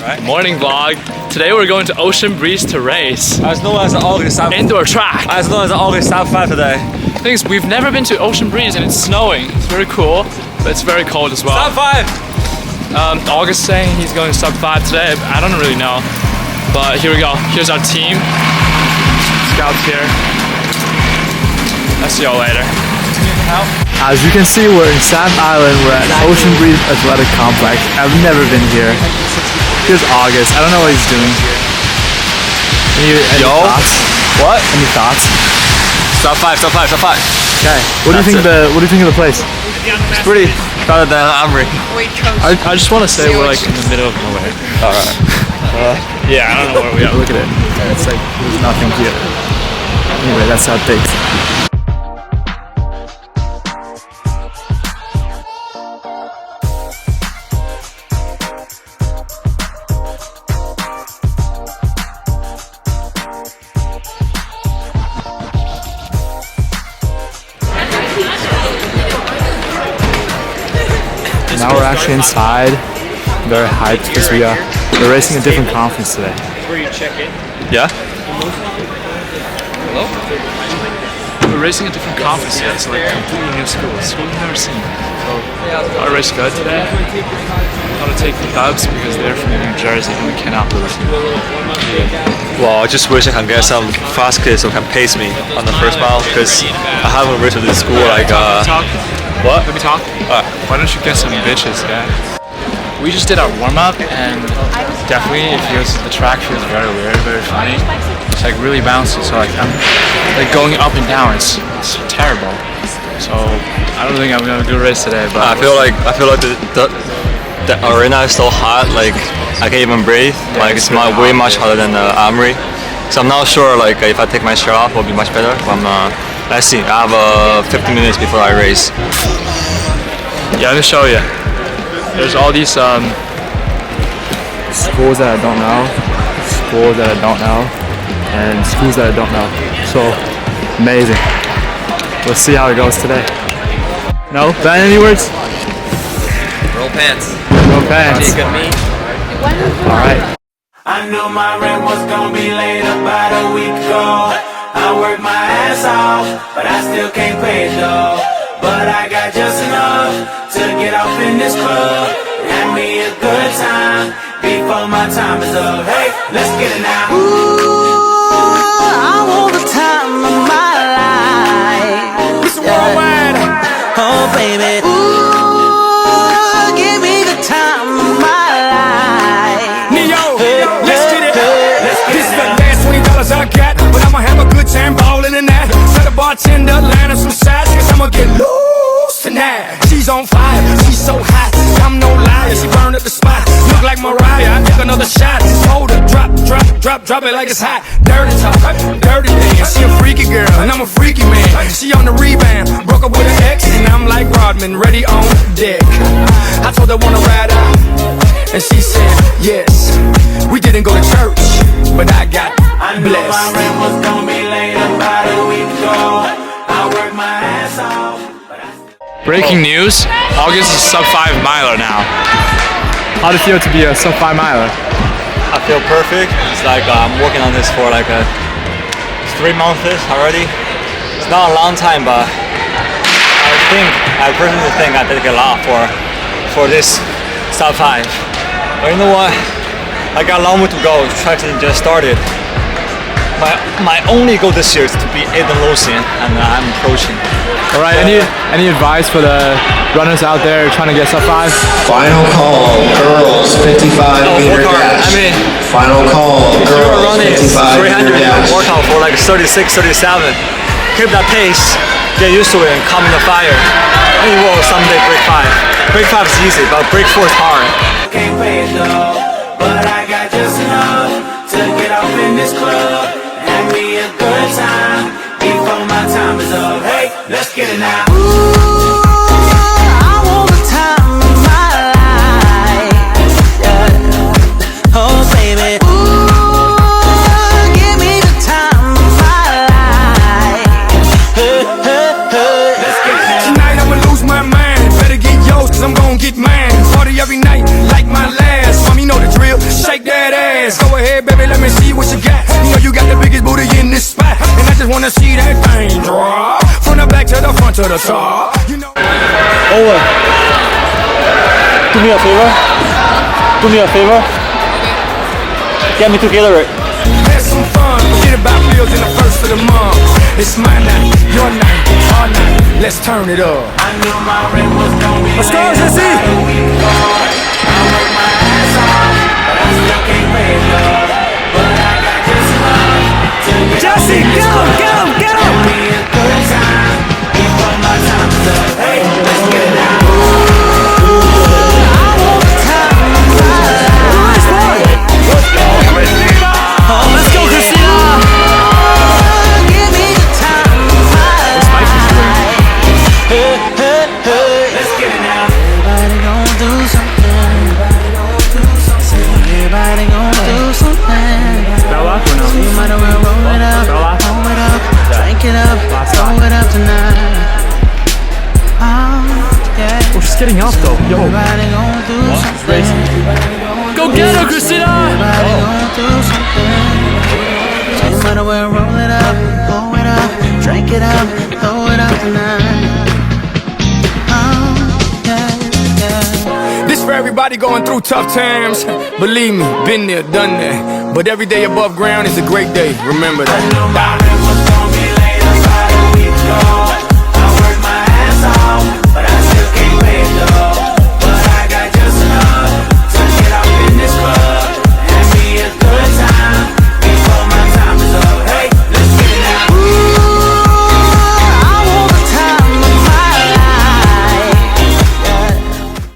right? Morning vlog. Today we're going to Ocean Breeze to race. As known as the August South. Indoor track. As known as the August South 5 today. The thing is, we've never been to Ocean Breeze and it's snowing. It's very cool, but it's very cold as well. South 5! August saying he's going sub 5 today. I don't really know. But here we go. Here's our team. Scouts here. I'll see y'all later. As you can see, we're in Sand Island. We're at Ocean Breeze Athletic Complex. I've never been here. Here's August. I don't know what he's doing here. Any thoughts? What? Any thoughts? South 5, South 5, South 5. Okay. What do you think of the place? It's pretty better than Amri. I just want to say we're like in the middle of nowhere. Alright. Yeah, I don't know where we are. Look at it. It's like there's nothing here. Anyway, that's how it takes. Now we're actually inside, very hyped because we're racing a different conference today. Yeah? Hello? We're racing a different conference today. It's like completely new school. School we've never seen. So our race good today. I'm gonna take the Cubs because they're from New Jersey and we cannot lose. Well, I just wish I can get some fast kids who can pace me on the first mile because I haven't raced with this school like What? Let me talk. Why don't you get some bitches, yeah? We just did our warm-up and definitely the track feels very weird, very funny. It's like really bouncy, so like I'm like going up and down. It's terrible. So I don't think I'm gonna do a race today. But I feel like the arena is so hot, like I can't even breathe. Yeah, like it's really way much hotter than Amri. So I'm not sure like if I take my shirt off, it'll be much better. But let's see. I have 15 minutes before I race. Yeah, let me show you. There's all these Schools that I don't know, schools that I don't know, and schools that I don't know. So amazing. Let's see how it goes today. No? Ben, any words? Roll pants. No pants. Take me. Alright. I knew my rent was gonna be late about a week ago. I worked my ass off, but I still can't pay it though. But I got just enough to get off in this club. Have me a good time before my time is up. Hey, let's get it now. Ooh, I want the time of my life. It's worldwide. Oh, baby. Ooh, give me the time of my life. Neo, let's get it. This is the last $20 I got, but I'ma have a good time ballin' in that. Tell the bartender, line up some shots, cause I'ma get loose tonight. She's on fire, she's so hot, I'm no liar, she burned up the spot. Look like Mariah, I take another shot. Hold her, drop it like it's hot. Dirty talk, dirty dance. She a freaky girl, and I'm a freaky man. She on the rebound, broke up with an ex, and I'm like Rodman, ready on deck. I told her wanna ride out, and she said yes. We didn't go to church, but I got blessed. My rent was gonna be late about a week ago. I worked my ass off. breaking news. August is sub 5 miler now. How does it feel to be a sub 5 miler? I feel perfect. It's like I'm working on this for like 3 months already. It's not a long time, but I personally think I did a lot for this sub 5. But you know what? I got a long way to go. Track season just started. My only goal this year is to beat Aiden Losian, and I'm approaching. All right. Any advice for the runners out there trying to get sub 5? Final call, girls, 55-meter dash. I mean, Final call, if you're girls, running 55-meter 300 dash. workout for like 36, 37, keep that pace, get used to it, and come in the fire. And you will someday break 5. Break 5 is easy, but break 4 is hard. Can't pay it though, but I got just enough to get off in this club. Have me a good time before my time is up. Hey, let's get it now. Ooh, I want the time of my life. Yeah. Oh, baby. Ooh, give me the time of my life. Let's get it now. Tonight I'ma lose my mind. Better get yours, cause I'm gon' get mine. Party every night like my last. Mommy know the drill. shake that ass. Go ahead, baby, let me see what you got. You know you got the biggest booty in this spot, and I just wanna see that thing drop from the back to the front to the top. You know. Over. Do me a favor. Do me a favor. Get me together. Have some fun, forget about bills in the first of the month. It's my night, your night, our night. Let's turn it up. Let's go, Jesse. Jesse, get him, get him, get him. Let's go, Christina. Give me the time of my life. Hey, hey, hey. Let's get it now. Everybody gon' do something. Everybody gon' do something. Bella or no? So you might as well roll it up, roll it up, drink it up, throw it up tonight. Oh, yeah. Oh, she's getting up though. Yo. Everybody gon' do something. Go get her, Christina! Everybody gon' do something. So you might as well roll it up, blow it up, drink it up, throw it up tonight. Oh, yeah, yeah. This for everybody going through tough times. Believe me, been there, done that. But every day above ground is a great day. Remember that.